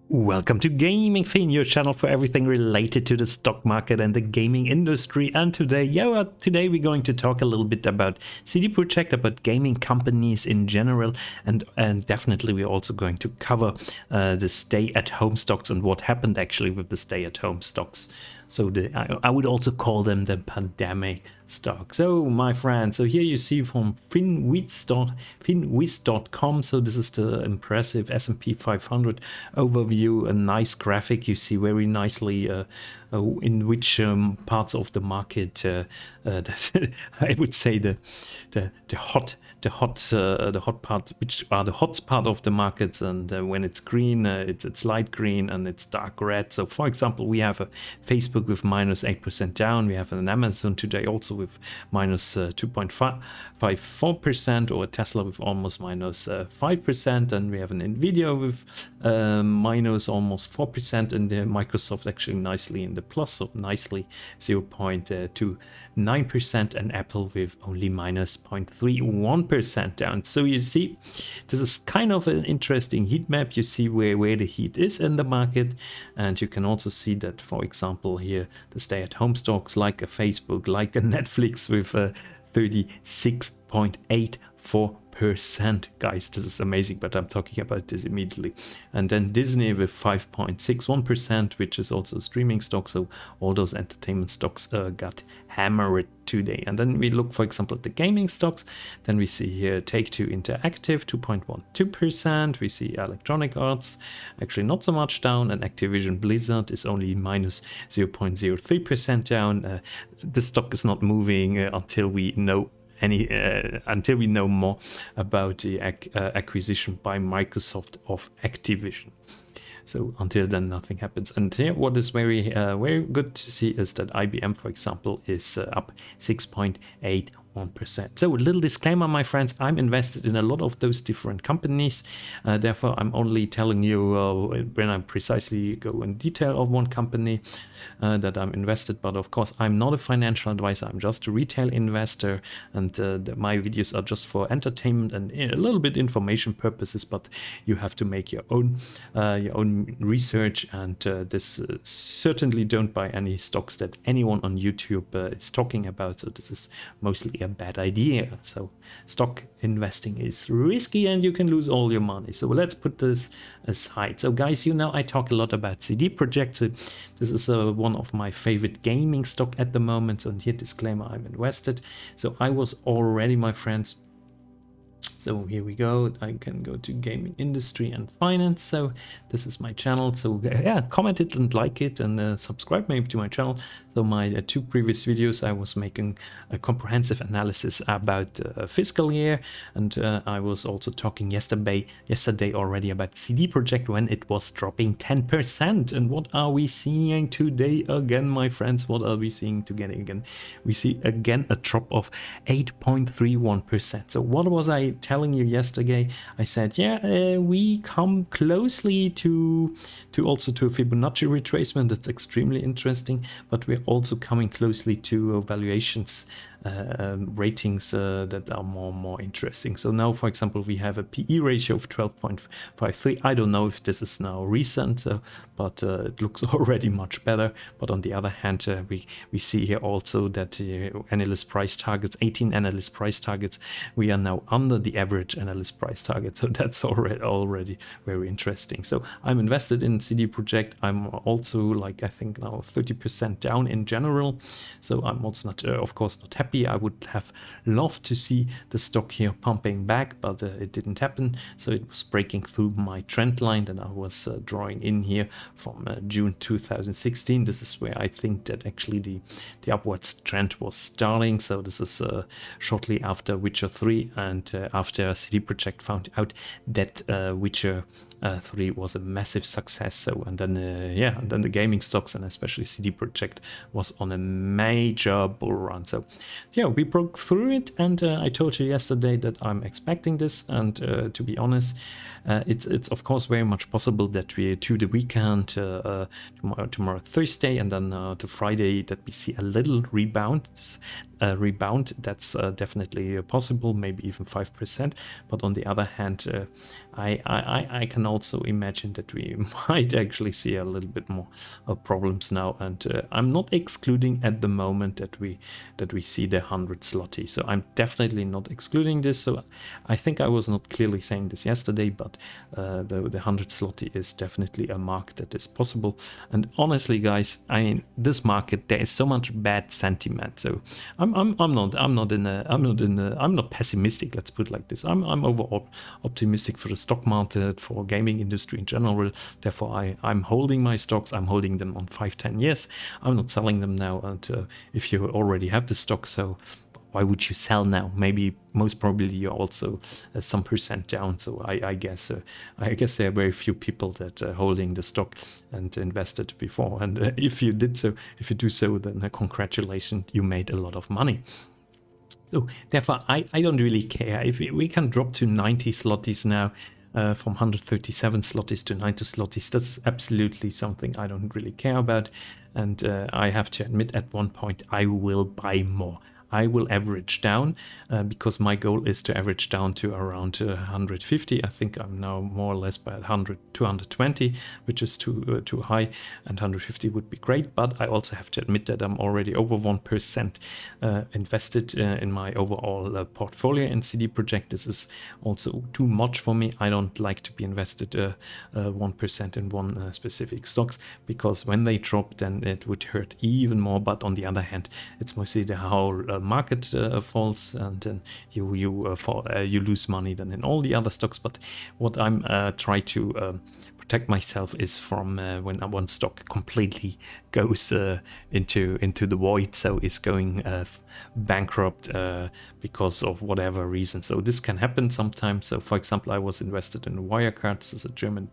Welcome to Gaming Theme, your channel for everything related to the stock market and the gaming industry. And today we're going to talk a little bit about CD Projekt, about gaming companies in general, and definitely we're also going to cover the stay-at-home stocks and what happened actually with the stay-at-home stocks. So I would also call them the pandemic stock. So my friend, so here you see from finwiz.com. So this is the impressive S&P 500 overview, a nice graphic. You see very nicely in which parts of the market I would say the hot part, which are the hot part of the markets, and when it's green, it's light green and it's dark red. So for example, we have a Facebook with minus 8% down, we have an Amazon today also with minus 2.54%, or a Tesla with almost minus 5%, and we have an Nvidia with minus almost 4%, and Microsoft actually nicely in the plus, so nicely 0.29%, and Apple with only minus 0.31% down. So you see, this is kind of an interesting heat map. You see where the heat is in the market, and you can also see that, for example, here the stay-at-home stocks like a Facebook, like a Netflix with 36.84%. Guys, this is amazing, but I'm talking about this immediately. And then Disney with 5.61%, which is also a streaming stock. So all those entertainment stocks got hammered today. And then we look, for example, at the gaming stocks. Then we see here Take-Two Interactive 2.12%. We see Electronic Arts actually not so much down, and Activision Blizzard is only minus 0.03% down. The stock is not moving until we know more about the acquisition by Microsoft of Activision. So until then, nothing happens. And here, what is very good to see is that IBM, for example, is up 6.81%. So a little disclaimer, my friends, I'm invested in a lot of those different companies. Therefore, I'm only telling you when I precisely go in detail of one company that I'm invested. But of course, I'm not a financial advisor. I'm just a retail investor, and my videos are just for entertainment and a little bit information purposes. But you have to make your own research, and this certainly don't buy any stocks that anyone on YouTube is talking about. So this is mostly a bad idea. So stock investing is risky and you can lose all your money. So let's put this aside. So guys, you know I talk a lot about CD Projekt. So this is one of my favorite gaming stock at the moment. So here, disclaimer, I'm invested. So I was already, my friends. So here we go. I can go to gaming industry and finance. So this is my channel. So yeah, comment it and like it, and subscribe maybe to my channel. So my two previous videos, I was making a comprehensive analysis about fiscal year, and I was also talking yesterday already about CD Projekt when it was dropping 10%. And what are we seeing today again, my friends? What are we seeing together again? We see again a drop of 8.31%. So what was I telling you yesterday? I said, yeah, we come closely to a Fibonacci retracement. That's extremely interesting, but we're also coming closely to valuations ratings that are more interesting. So now, for example, we have a PE ratio of 12.53. I don't know if this is now recent, but it looks already much better. But on the other hand, we see here also that analyst price targets, 18 analyst price targets, we are now under the average analyst price target. So that's already very interesting. So I'm invested in CD Projekt. I'm also, like, I think now 30% down in general. So I'm also not, of course, not happy. I would have loved to see the stock here pumping back, but it didn't happen. So it was breaking through my trend line that I was drawing in here from June 2016. This is where I think that actually the upwards trend was starting. So this is shortly after Witcher 3 and after CD Projekt found out that Witcher 3 was a massive success. So and then the gaming stocks, and especially CD Projekt, was on a major bull run. So yeah, we broke through it, and I told you yesterday that I'm expecting this, and to be honest, it's of course very much possible that we to the weekend, tomorrow Thursday, and then to Friday, that we see a little rebound. That's definitely possible, maybe even 5%. But on the other hand, I can also imagine that we might actually see a little bit more problems now, and I'm not excluding at the moment that we see the 100 zloty. So I'm definitely not excluding this. So I think I was not clearly saying this yesterday, but the 100 zloty is definitely a mark that is possible. And honestly, guys, I mean, this market, there is so much bad sentiment. So I'm not pessimistic. Let's put it like this. I'm overall optimistic for the stock market, for gaming industry in general. Therefore, I'm holding my stocks. I'm holding them on 5-10 years. I'm not selling them now. And if you already have the stock, so why would you sell now? Maybe most probably you're also some percent down. So I guess there are very few people that are holding the stock and invested before. And if you do so, then congratulations, you made a lot of money. So therefore, I don't really care if we can drop to 90 zlotys now. From 137 zlotys to 90 zlotys, that's absolutely something I don't really care about. And I have to admit, at one point I will buy more. I will average down because my goal is to average down to around 150. I think I'm now more or less by 100 to 120, which is too high, and 150 would be great. But I also have to admit that I'm already over 1% invested in my overall portfolio in CD Projekt. This is also too much for me. I don't like to be invested 1% in one specific stocks, because when they drop, then it would hurt even more. But on the other hand, it's mostly the whole market falls, and then you lose money then in all the other stocks. But what I'm trying to protect myself is from when one stock completely goes into the void, so is going bankrupt because of whatever reason. So this can happen sometimes. So for example, I was invested in Wirecard. This is a German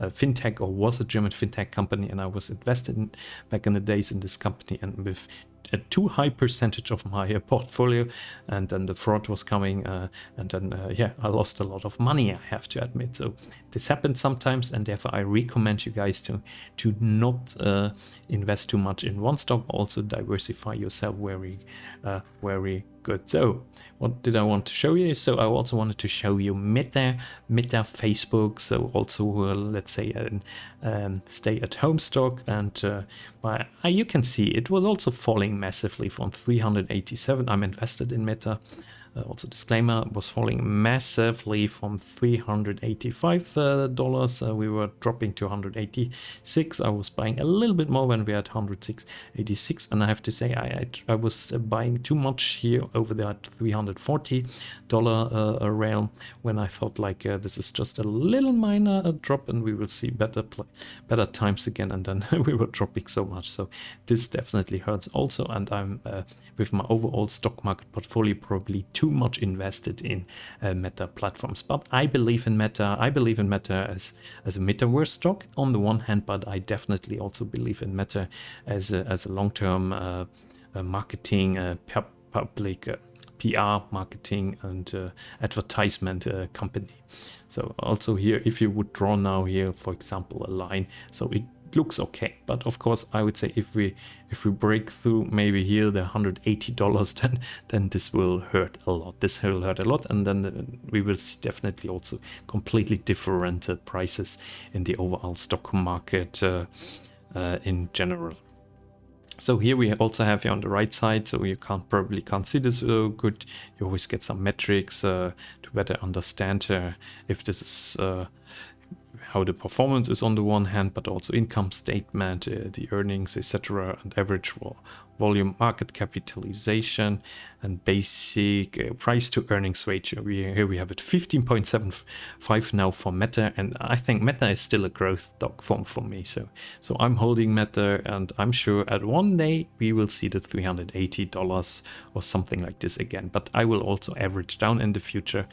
fintech, or was a German fintech company, and I was invested back in the days in this company, and with a too high percentage of my portfolio, and then the fraud was coming, and then I lost a lot of money, I have to admit. So this happens sometimes, and therefore I recommend you guys to not invest too much in one stock. Also diversify yourself very good. So what did I want to show you? So I also wanted to show you Meta Facebook. So also let's say a stay at home stock, and you can see it was also falling massively from 387. I'm invested in Meta. Also disclaimer, was falling massively from $385. We were dropping to 186. I was buying a little bit more when we had 186, and I have to say I was buying too much here over that $340 realm, when I thought like this is just a little minor drop and we will see better times again, and then we were dropping so much. So this definitely hurts also, and I'm with my overall stock market portfolio probably too much invested in Meta platforms. But I believe in Meta. I believe in Meta as a metaverse stock on the one hand, but I definitely also believe in Meta as a long-term marketing, public PR marketing and advertisement company. So also here, if you would draw now here, for example, a line, so it looks okay, but of course I would say if we break through maybe here the $180, then this will hurt a lot. This will hurt a lot, and then we will see definitely also completely different prices in the overall stock market in general. So here we also have here on the right side, so you probably can't see this good. You always get some metrics to better understand if this is how the performance is on the one hand, but also income statement, the earnings, etc., and average volume, market capitalization, and basic price to earnings ratio. Here we have it 15.75 now for Meta, and I think Meta is still a growth stock for me. So I'm holding Meta, and I'm sure at one day we will see the $380 or something like this again. But I will also average down in the future,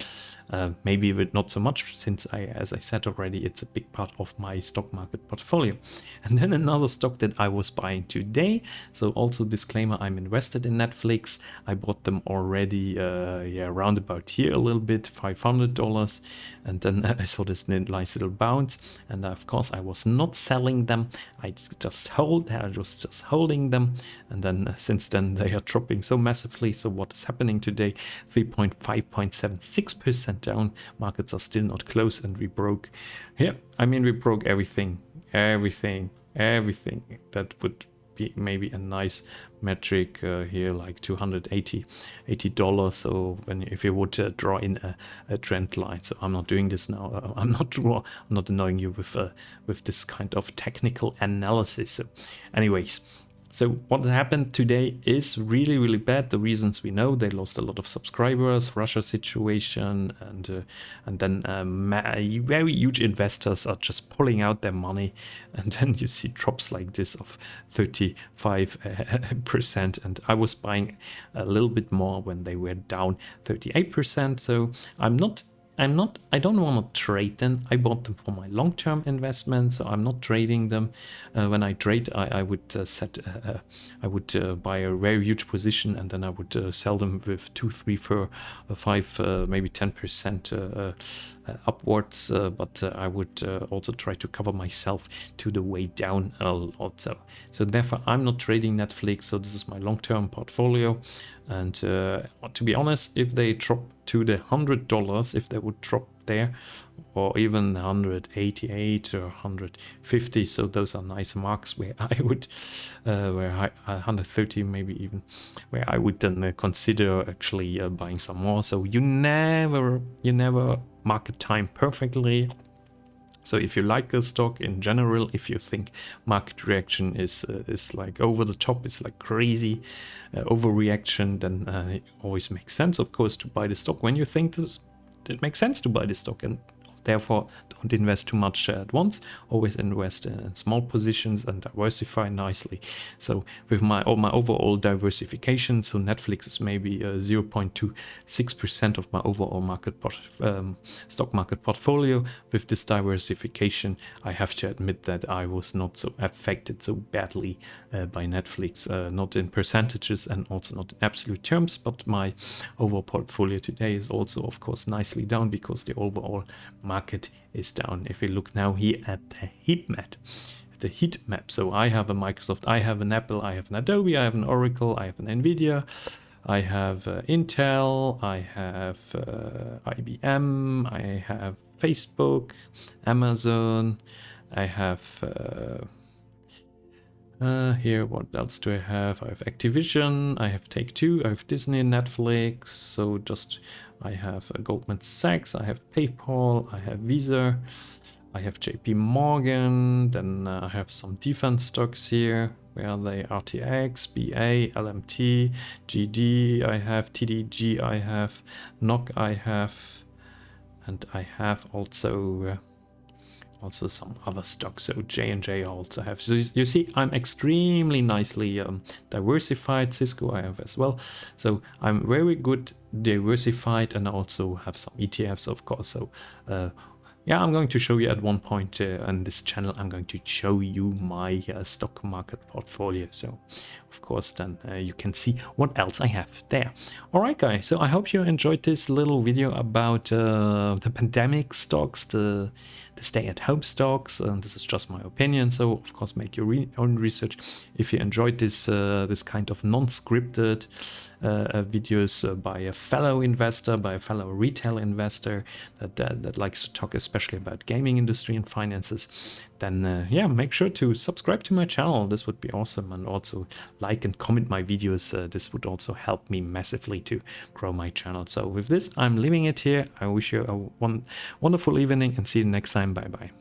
maybe with not so much, since as I said already, it's a a big part of my stock market portfolio. And then another stock that I was buying today. So also disclaimer, I'm invested in Netflix. I bought them already around about here a little bit, $500. And then I saw this nice little bounce. And of course I was not selling them. I was just holding them. And then since then they are dropping so massively. So what is happening today? 3.76% down. Markets are still not close, and we broke, we broke everything that would be maybe a nice metric here, like $280. So if you would draw in a trend line, so I'm not doing this now. I'm not annoying you with this kind of technical analysis. So anyways, so what happened today is really, really bad. The reasons we know: they lost a lot of subscribers, Russia situation, and then very huge investors are just pulling out their money, and then you see drops like this of 35%. And I was buying a little bit more when they were down 38%. So I don't want to trade them. I bought them for my long-term investment, so I'm not trading them. When I trade, I would buy a very huge position, and then I would sell them with 2, 3, 4, 5, maybe 10% upwards. But I would also try to cover myself to the way down also. So therefore, I'm not trading Netflix. So this is my long-term portfolio. And to be honest, if they drop to the $100, if they would drop there, or even 188 or 150, so those are nice marks where I would, 130 maybe even, where I would then consider actually buying some more. So you never market time perfectly. So if you like a stock in general, if you think market reaction is like over the top, it's like crazy overreaction, then it always makes sense, of course, to buy the stock when you think it makes sense to buy the stock. And therefore, don't invest too much at once. Always invest in small positions and diversify nicely. So with my overall diversification, so Netflix is maybe 0.26% of my overall stock market portfolio. With this diversification, I have to admit that I was not so affected so badly by Netflix, not in percentages and also not in absolute terms, but my overall portfolio today is also, of course, nicely down because the overall market is down. If we look now here at the heat map, so I have a Microsoft, I have an Apple, I have an Adobe, I have an Oracle, I have an Nvidia, I have Intel, I have IBM, I have Facebook, Amazon, I have here, what else do I have? I have Activision, I have Take-Two, I have Disney, Netflix, so just I have Goldman Sachs, I have PayPal, I have Visa, I have JP Morgan, then I have some defense stocks here. Where are they? RTX, BA, LMT, GD, I have TDG, I have NOC, I have, and I have also some other stocks. So J&J I also have. So you see, I'm extremely nicely diversified. Cisco I have as well. So I'm very good diversified, and I also have some ETFs, of course. So yeah, I'm going to show you at one point on this channel, I'm going to show you my stock market portfolio. So of course, then you can see what else I have there. All right, guys. So I hope you enjoyed this little video about the pandemic stocks, the stay-at-home stocks. This is just my opinion. So of course, make your own research. If you enjoyed this this kind of non-scripted videos by a fellow investor, by a fellow retail investor that likes to talk especially about gaming industry and finances, then yeah, make sure to subscribe to my channel. This would be awesome. And also like and comment my videos. This would also help me massively to grow my channel. So with this, I'm leaving it here. I wish you a wonderful evening and see you next time. Bye bye.